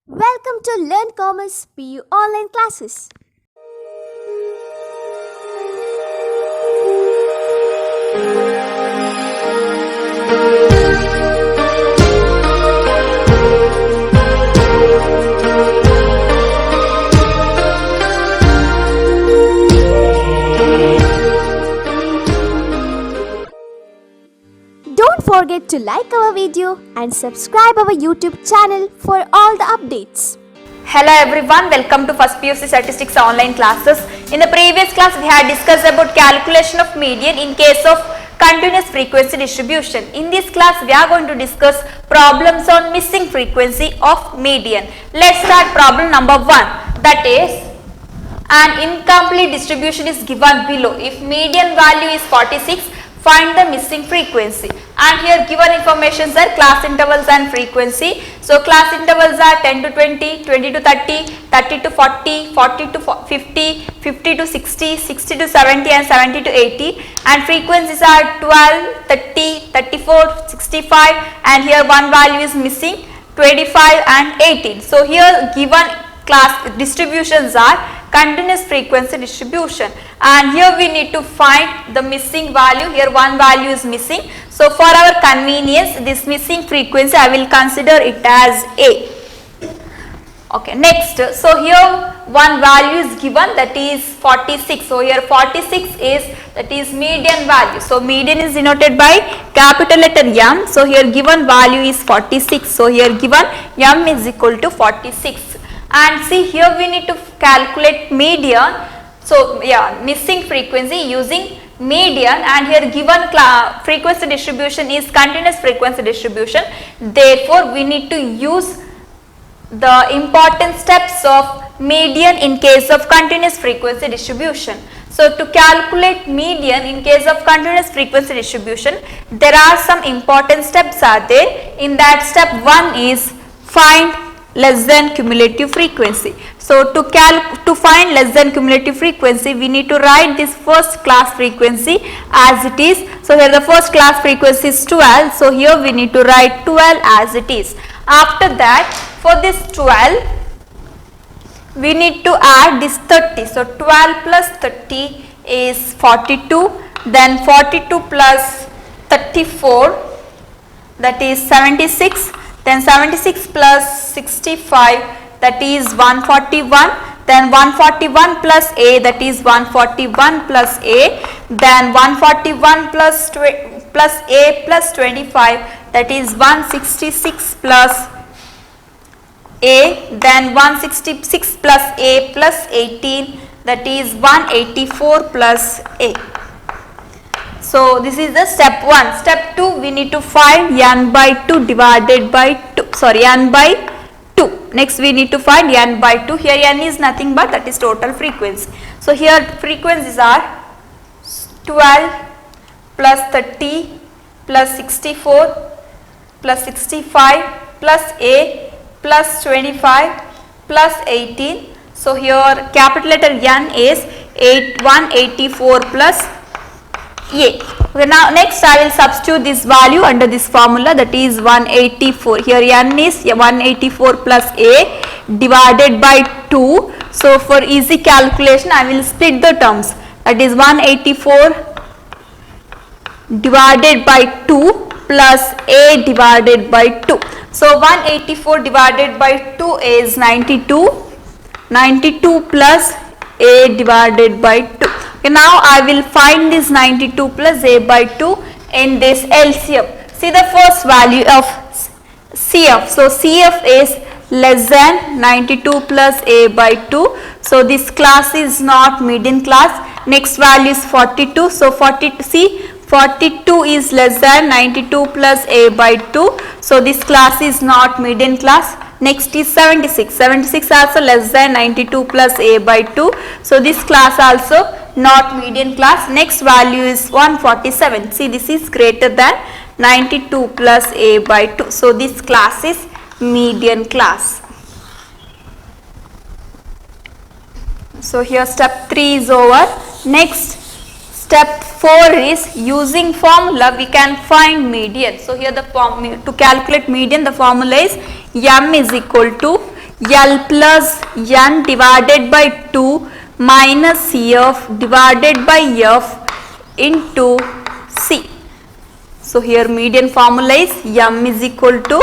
Welcome to Learn Commerce PU online classes. Don't forget to like our video and subscribe our YouTube channel for all the updates. Hello everyone, welcome to First PUC Statistics online classes. In the previous class, we had discussed about calculation of median in case of continuous frequency distribution. In this class, we are going to discuss problems on missing frequency of median. Let's start problem number 1. That is, an incomplete distribution is given below. If median value is 46, find the missing frequency. And here given informations are class intervals and frequency. So class intervals are 10 to 20, 20 to 30, 30 to 40, 40 to 50, 50 to 60, 60 to 70 and 70 to 80. And frequencies are 12, 30, 34, 65 and here one value is missing, 25 and 18. So here given class distributions are continuous frequency distribution, and here we need to find the missing value. Here one value is missing, so for our convenience this missing frequency I will consider it as A. Okay, next, so here one value is given, that is 46. So here 46 is, that is median value. So median is denoted by capital letter M. So here given value is 46. So here given M is equal to 46. And see, here we need to calculate median. So yeah, missing frequency using median, and here given frequency distribution is continuous frequency distribution. Therefore we need to use the important steps of median in case of continuous frequency distribution. So to calculate median in case of continuous frequency distribution, there are some important steps are there. In that, step 1 is find less than cumulative frequency. So to find less than cumulative frequency, we need to write this first class frequency as it is. So here the first class frequency is 12. So here we need to write 12 as it is. After that, for this 12, we need to add this 30. So 12 plus 30 is 42. Then 42 plus 34, that is 76. Then 76 plus 65, that is 141. Then 141 plus A, that is 141 plus A. Then 141 plus A plus 25, that is 166 plus A. Then 166 plus A plus 18, that is 184 plus A. So this is the step 1. Step 2, we need to find n by 2 divided by 2, n by 2. Next we need to find n by 2. Here n is nothing but that is total frequency. So here frequencies are 12 plus 30 plus 64 plus 65 plus A plus 25 plus 18. So here capital letter N is 184 plus A. Okay, now next I will substitute this value under this formula, that is 184. Here N is 184 plus A divided by 2. So for easy calculation I will split the terms, that is 184 divided by 2 plus A divided by 2. So 184 divided by 2 is 92. 92 plus A divided by 2. Okay, now I will find this 92 plus A by 2 in this LCM. See the first value of CF. So CF is less than 92 plus A by 2. So this class is not median class. Next value is 42. So 42 is less than 92 plus A by 2. So this class is not median class. Next is 76. 76 also less than 92 plus A by 2. So this class also not median class. Next value is 147. See, this is greater than 92 plus A by 2. So this class is median class. So here step 3 is over. Next, step 4 is using formula we can find median. So here the to calculate median, the formula is M is equal to L plus N divided by 2 minus CF divided by F into C. So here median formula is M is equal to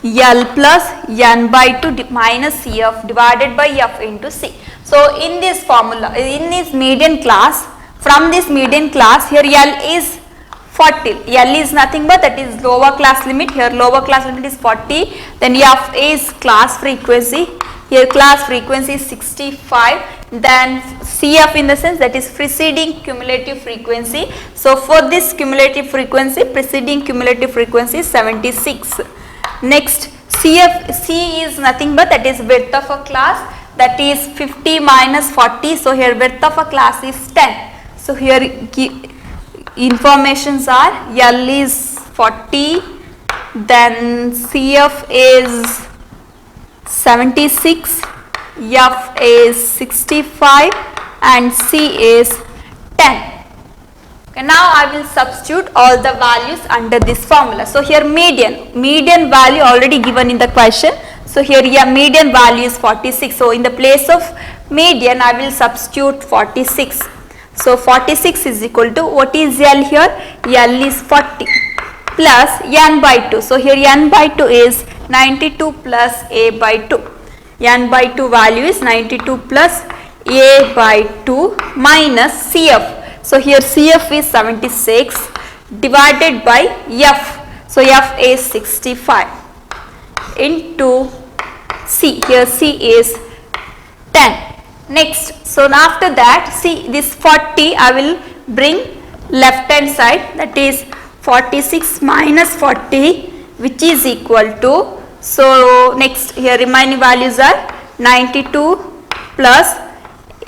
L plus N by 2 minus CF divided by F into C. So in this formula, in this median class, from this median class, here L is 40. L is nothing but that is lower class limit. Here lower class limit is 40. Then F is class frequency. Here class frequency is 65. Then CF in the sense that is preceding cumulative frequency. So for this cumulative frequency, preceding cumulative frequency is 76. Next CF, C is nothing but that is width of a class, that is 50 minus 40. So here width of a class is 10. So here informations are L is 40, then CF is 76, F is 65 and C is 10. Okay, now I will substitute all the values under this formula. So here median value already given in the question. So here median value is 46. So in the place of median I will substitute 46. So 46 is equal to, what is L here? L is 40 plus N by 2. So here N by 2 is 92 plus A by 2. N by 2 value is 92 plus A by 2 minus CF. So here CF is 76 divided by F. So F is 65 into C. Here C is 10. Next, so after that, see this 40 I will bring left hand side, that is 46 minus 40, which is equal to, so next here remaining values are 92 plus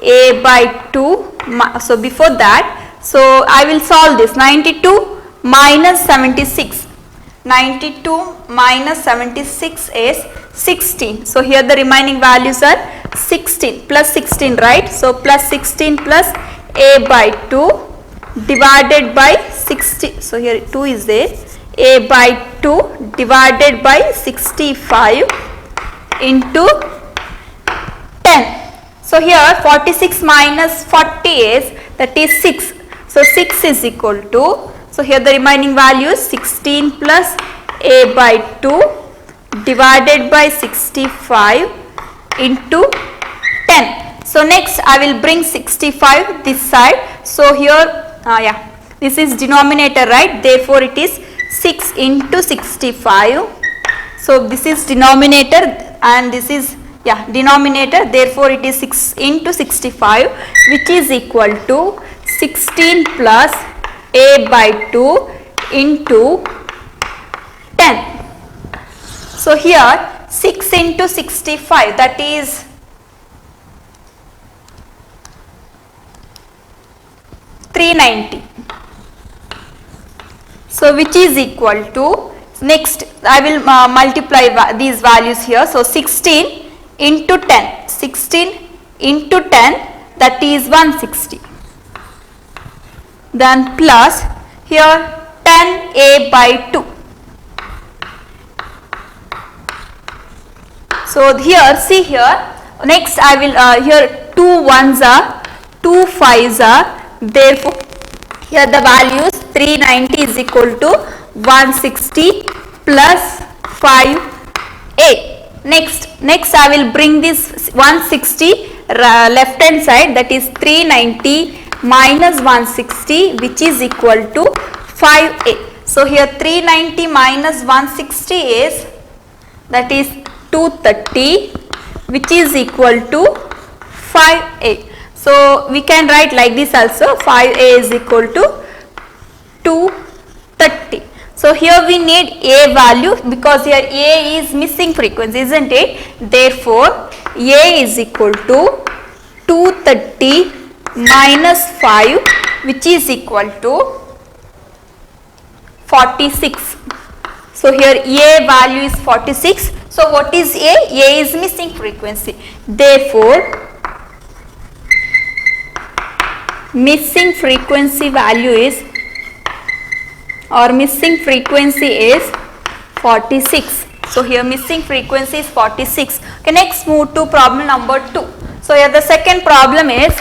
A by 2. So before that, so I will solve this. 92 minus 76. 92 minus 76 is 16. So here the remaining values are 16 plus 16, right? So plus 16 plus A by 2 divided by 60. So here 2 is there. A by 2 divided by 65 into 10. So here 46 minus 40 is, that is 6. So 6 is equal to, so here the remaining value is 16 plus A by 2 divided by 65 into 10. So next I will bring 65 this side. So here this is denominator, right? Therefore it is 6 into 65. So this is denominator and this is denominator, therefore it is 6 into 65, which is equal to 16 plus A by 2 into 10. So here 6 into 65, that is 390. So which is equal to, next I will multiply these values here. So 16 into 10, 16 into 10, that is 160. Then plus here 10A by 2. So here see here, next I will here 2 ones are, 2 5s are, therefore here the values 390 is equal to 160 plus 5A. Next I will bring this 160 left hand side, that is 390 minus 160, which is equal to 5A. So here 390 minus 160 is, that is 230, which is equal to 5A. So we can write like this also, 5A is equal to 230. So here we need A value because here A is missing frequency, isn't it? Therefore A is equal to 230 minus 5, which is equal to 46. So here A value is 46. So what is A? A is missing frequency. Therefore missing frequency value is, or missing frequency is 46. So here missing frequency is 46. Okay, next move to problem number 2. So here the second problem is,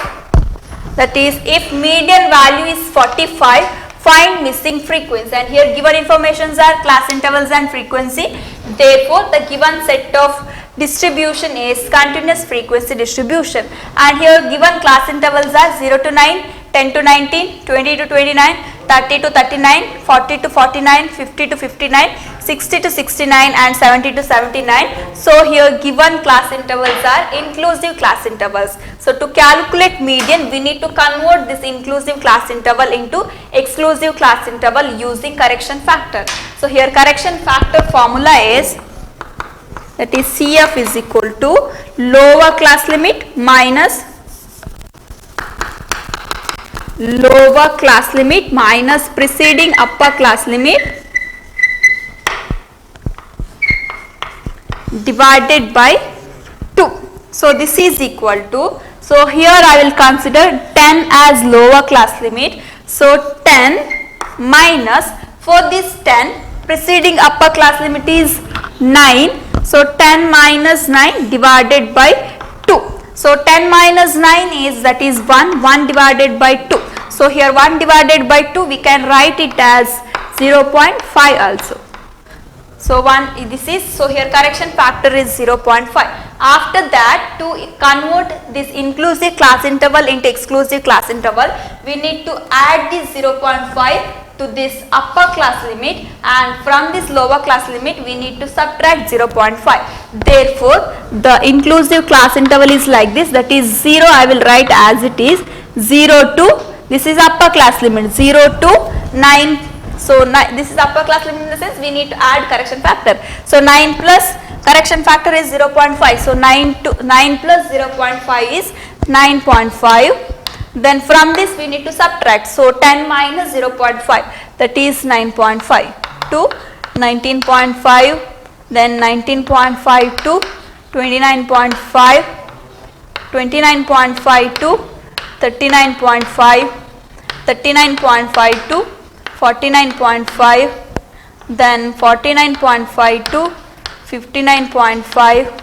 that is, if median value is 45, find missing frequency. And here given informations are class intervals and frequency. Therefore the given set of distribution is continuous frequency distribution. And here given class intervals are 0 to 9, 10 to 19, 20 to 29, 30 to 39, 40 to 49, 50 to 59, 60 to 69 and 70 to 79. So here given class intervals are inclusive class intervals. So to calculate median, we need to convert this inclusive class interval into exclusive class interval using correction factor. So here correction factor formula is, that is CF is equal to lower class limit minus lower class limit minus preceding upper class limit divided by 2. So this is equal to, so here I will consider 10 as lower class limit. So 10 minus, for this 10 preceding upper class limit is 9. So 10 minus 9 divided by 2. So 10 minus 9 is, that is 1 divided by 2. So here 1 divided by 2 we can write it as 0.5 also. So this is, so here correction factor is 0.5. After that, to convert this inclusive class interval into exclusive class interval, we need to add this 0.5 to this upper class limit, and from this lower class limit we need to subtract 0.5. Therefore the inclusive class interval is like this, that is 0 I will write as it is, 0 to, this is upper class limit, 0 to 9. So this is upper class limit in the sense we need to add correction factor. So 9 plus correction factor is 0.5. So 9 plus 0.5 is 9.5. Then from this we need to subtract. So 10 minus 0.5, that is 9.5 to 19.5, then 19.5 to 29.5, 29.5 to 39.5, 39.5 to 49.5, then 49.5 to 59.5,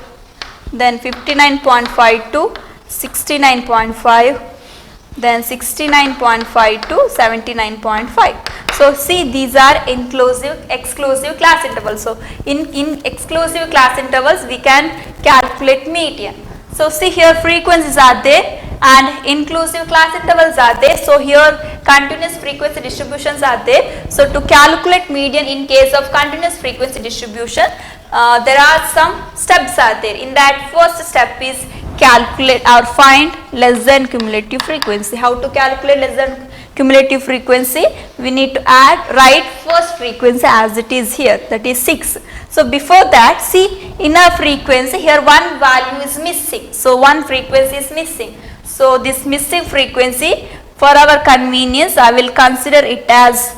then 59.5 to 69.5, then 69.5 to 79.5. So see, these are inclusive, exclusive class intervals. So in exclusive class intervals we can calculate median. So see, here frequencies are there and inclusive class intervals are there. So here continuous frequency distributions are there. So to calculate median in case of continuous frequency distribution, there are some steps are there. In that, first step is calculate or find less than cumulative frequency. How to calculate less than cumulative frequency? We need to write first frequency as it is here, that is 6. So before that, see, in a frequency here one value is missing. So one frequency is missing. So this missing frequency, for our convenience, I will consider it as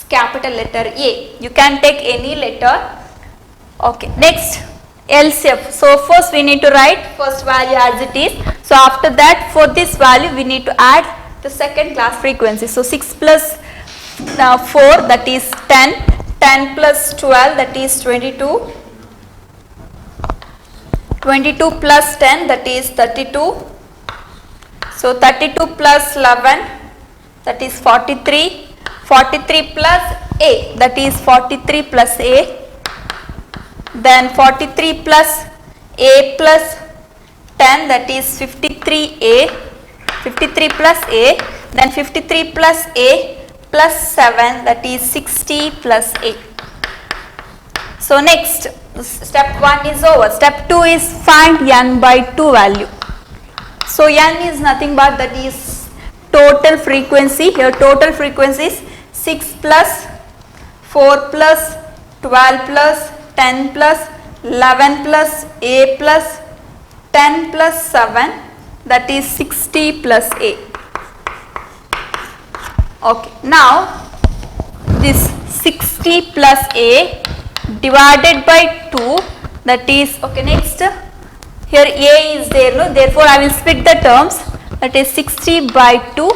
capital letter A. You can take any letter. Okay, next LCF. So first we need to write first value as it is. So after that, for this value we need to add the second class frequency. So 6 plus 4, that is 10, 10 plus 12, that is 22, 22 plus 10, that is 32. So 32 plus 11, that is 43, 43 plus A, that is 43 plus A, then 43 plus A plus 10, that is 53A, 53 plus A, then 53 plus A plus 7, that is 60 plus A. So next, step 1 is over. Step 2 is find n by 2 value. So n is nothing but that is total frequency. Here total frequency is 6 plus 4 plus 12 plus 10 plus 11 plus A plus 10 plus 7, that is 60 plus A. Okay, now this 60 plus A divided by 2, that is, okay, next here A is there, no? Therefore I will split the terms, that is 60 by 2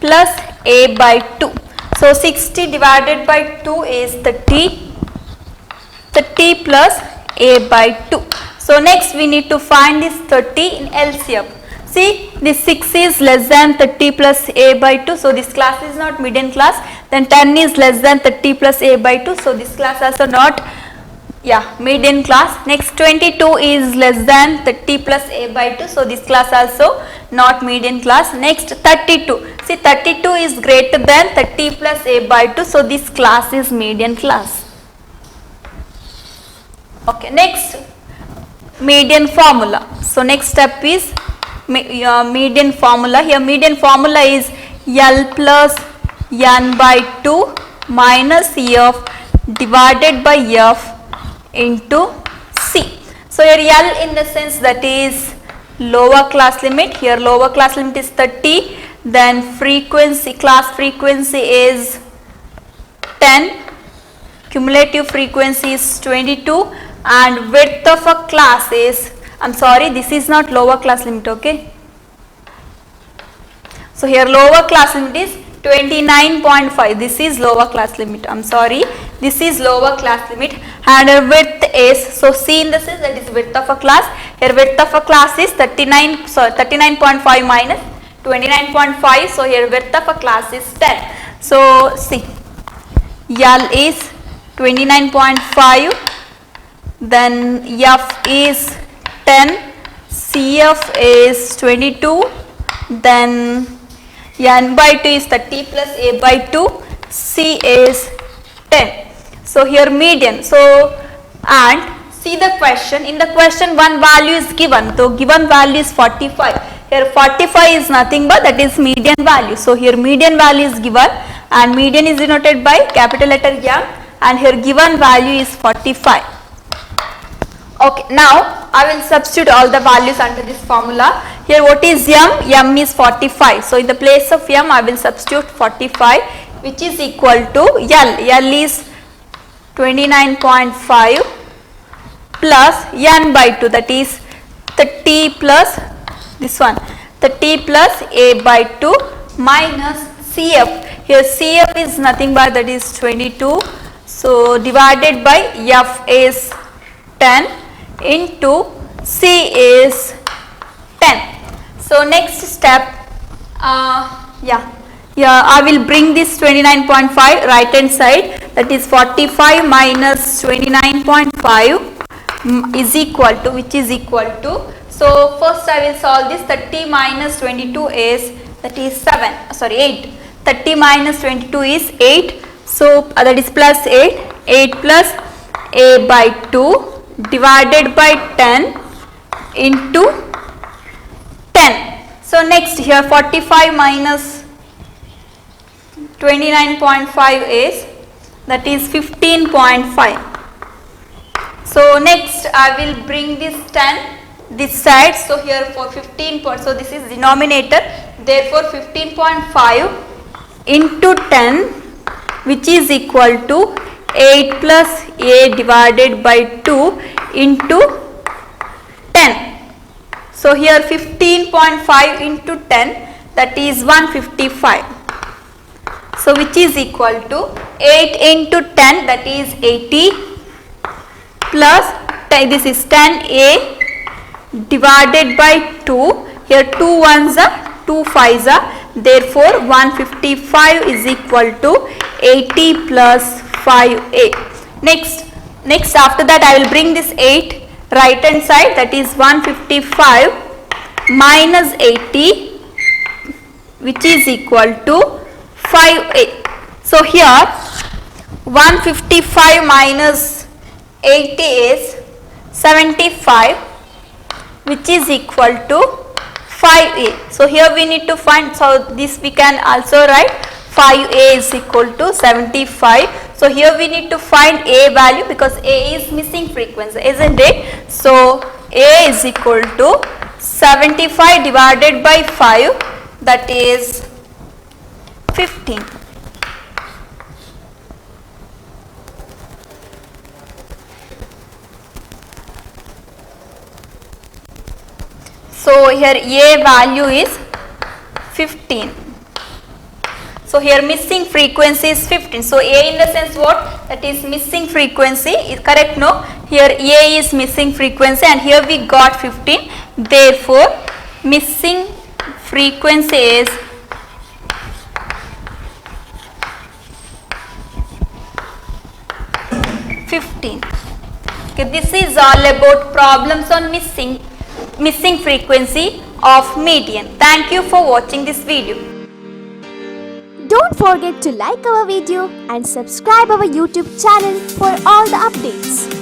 plus A by 2. So 60 divided by 2 is 30, 30 plus A by 2. So next we need to find this 30 in LCM. See, this 6 is less than 30 plus A by 2. So this class is not median class. Then 10 is less than 30 plus A by 2. So this class also not median class. Next 22 is less than 30 plus A by 2. So this class also not median class. Next 32. See, 32 is greater than 30 plus A by 2. So this class is median class. Okay, next median formula. So next step is median formula. Here median formula is L plus N by 2 minus F divided by F into C. So here L in the sense that is lower class limit. Here lower class limit is 30. Then frequency, class frequency is 10. Cumulative frequency is 22. And width of a class is, this is not lower class limit, okay. So here lower class limit is 29.5. This is lower class limit. This is lower class limit. And width is, so C in the sense that is width of a class. Here width of a class is 39.5 minus 29.5. So here width of a class is 10. So see, L is 29.5. Then F is 10, CF is 22, then N by 2 is 30 plus A by 2, C is 10. So here median. So and see the question. In the question one value is given. So given value is 45. Here 45 is nothing but that is median value. So here median value is given and median is denoted by capital letter M and here given value is 45. Okay, now I will substitute all the values under this formula. Here what is M? M is 45. So in the place of M I will substitute 45 which is equal to L. L is 29.5 plus N by 2 that is 30 plus this one 30 plus A by 2 minus CF. Here CF is nothing but that is 22. So divided by F is 10. Into C is 10. So next step, I will bring this 29.5 right hand side, that is 45 minus 29.5 is equal to, which is equal to, so first I will solve this. 30 minus 22 is, that is 8. 30 minus 22 is 8. So that is plus 8. 8 plus A by 2 divided by 10 into 10. So next here 45 minus 29.5 is, that is 15.5. So next I will bring this 10 this side. So here for 15, so this is denominator, therefore 15.5 into 10 which is equal to 8 plus A divided by 2 into 10. So here 15.5 into 10 that is 155. So which is equal to 8 into 10 that is 80 plus this is 10A divided by 2. Here 2 ones are 2 5s are, therefore 155 is equal to 80 plus 5A. Next after that I will bring this 8 right hand side, that is 155 minus 80 which is equal to 5A. So here 155 minus 80 is 75 which is equal to 5A. So here we need to find, so this we can also write 5A is equal to 75. So here we need to find A value because A is missing frequency, isn't it? So A is equal to 75 divided by 5, that is 15. So here A value is 15. So here missing frequency is 15. So A in the sense what? That is missing frequency. Is correct? No. Here A is missing frequency and here we got 15. Therefore, missing frequency is 15. Okay, this is all about problems on missing frequency of median. Thank you for watching this video. Don't forget to like our video and subscribe our YouTube channel for all the updates.